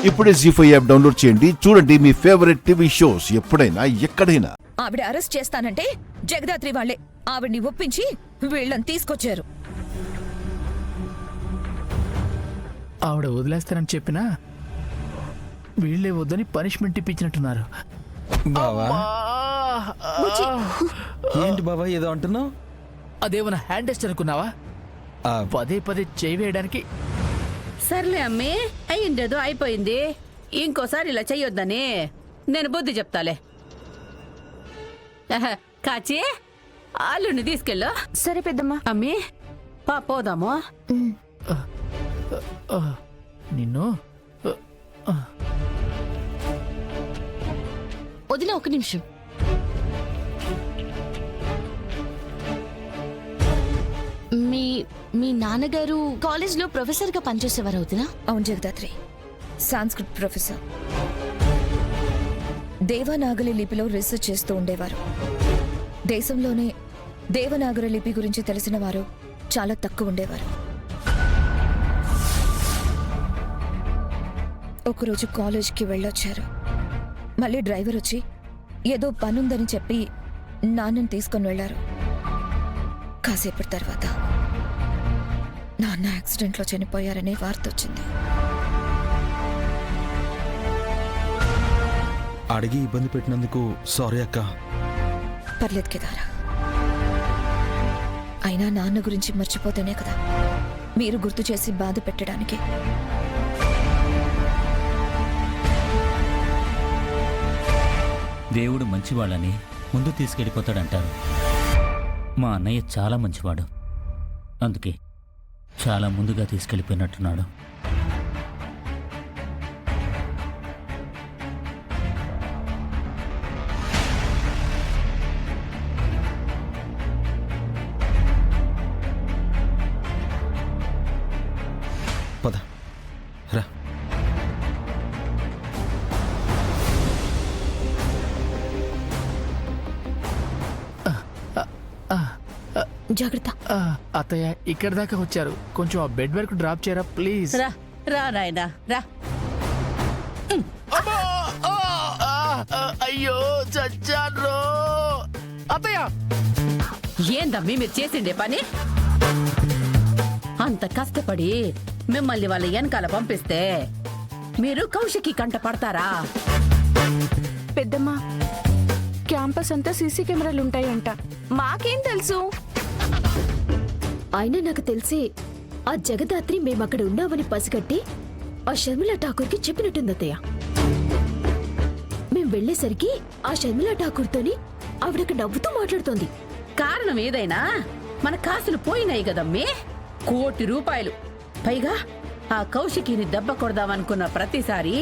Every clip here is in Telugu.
ఇప్పుడే జీ5 యాప్ డౌన్లోడ్ చేయండి. చూడండి మీ ఫేవరెట్ టీవీ షోస్ ఎప్పుడైనా ఎక్కడైనా. ఆవిడ అరెస్ట్ చేస్తానంటే జగదాత్రి వాళ్లే ఆవిడ్ని ఒప్పించి వీళ్ళని తీసుకొచ్చారు. ఆవిడ వదిలేస్తానని చెప్పినా వీళ్ళే వద్దని పనిష్మెంట్ ఇప్పించినట్టున్నారు. బావా ఏంటి బావా ఏదో అంటున్నావు? అదేమన్నా హ్యాండ్ టెస్ట్ అనుకున్నావా? పదే పదే చేయి వేయడానికి. సర్లే అమ్మి, అయ్యిందేదో అయిపోయింది. ఇంకోసారి ఇలా చెయ్యొద్దని నేను బుద్ధి చెప్తాలే. కాచి ఆలుని తీసుకెళ్ళు. సరే పెద్దమ్మా. అమ్మి పోదాము. నిన్ను వదిన ఒక నిమిషం. మీ నాన్నగారు కాలేజ్లో ప్రొఫెసర్గా పనిచేసేవారు అవుతున్నా? అవును జగదాత్రి, సాంస్క్రిట్ ప్రొఫెసర్. దేవనాగరి లిపిలో రీసెర్చ్ చేస్తూ ఉండేవారు. దేశంలోనే దేవనాగరి లిపి గురించి తెలిసిన వారు చాలా తక్కువ ఉండేవారు. ఒకరోజు కాలేజ్కి వెళ్ళొచ్చారు. మళ్ళీ డ్రైవర్ వచ్చి ఏదో పనుందని చెప్పి నాన్నని తీసుకొని వెళ్లారు. కాసేపటి తర్వాత నాన్న యాక్సిడెంట్లో చనిపోయారనే వార్త వచ్చింది. అడిగి ఇబ్బంది పెట్టినందుకు సారీ అక్క. పర్లేదు కేదారా, అయినా నాన్న గురించి మర్చిపోతేనే కదా మీరు గుర్తు చేసి బాధ పెట్టడానికి. దేవుడు మంచివాళ్ళని ముందు తీసుకెళ్ళిపోతాడంటారు. మా అన్నయ్య చాలా మంచివాడు, అందుకే చాలా ముందుగా తీసుకెళ్ళిపోయినట్టున్నాడు. పద రా. జాగ్రత్త. అత్తయ్య ఇక్కడి దాకా వచ్చారు, కొంచెం ఆ బెడ్ వరకు డ్రాప్ చేయరా ప్లీజ్. రా రా నాయనా రా. అయ్యో చచ్చాను అత్తయ్య. ఏందమ్మీ మీరు చేసిండే పని? అంత కష్టపడి మిమ్మల్ని వాళ్ళ వెనకాల పంపిస్తే మీరు కౌశికి కంట పడతారా? పెద్దమ్మా, క్యాంపస్ అంతా సీసీ కెమెరాలు ఉంటాయంట. మాకేం తెలుసు? అయినా నాకు తెలిసి ఆ జగదాత్రి మేమక్కడ ఉన్నామని పసిగట్టి ఆ షర్మిలా ఠాకూర్కి చెప్పినట్టుందత్తయ్య. మేం వెళ్లేసరికి ఆ షర్మిలా ఠాకూర్తోని ఆవిడక నవ్వుతూ మాట్లాడుతోంది. కారణం ఏదైనా మన కాసులు పోయినాయి కదమ్మే. ₹1,00,00,000. పైగా ఆ కౌశికిని దెబ్బ కొడదామనుకున్న ప్రతిసారి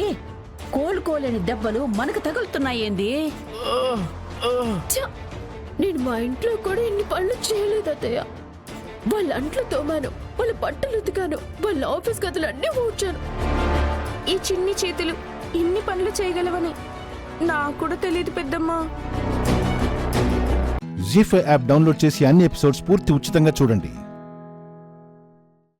కోలుకోలేని దెబ్బలు మనకు తగులుతున్నాయేంది? నేను మా ఇంట్లో కూడా ఇన్ని పనులు చేయలేదత్తయ్య. వాళ్ళ అంట్లు తోమాను, వాళ్ళ బట్టలు ఉతికాను, వాళ్ళ ఆఫీస్ గదులు అన్నీ ఊడ్చాను. ఈ చిన్ని చేతులు ఇన్ని పనులు చేయగలవని నాకు కూడా తెలియదు పెద్దమ్మా. జీ5 యాప్ డౌన్లోడ్ చేసి అన్ని ఎపిసోడ్స్ పూర్తి ఉచితంగా చూడండి.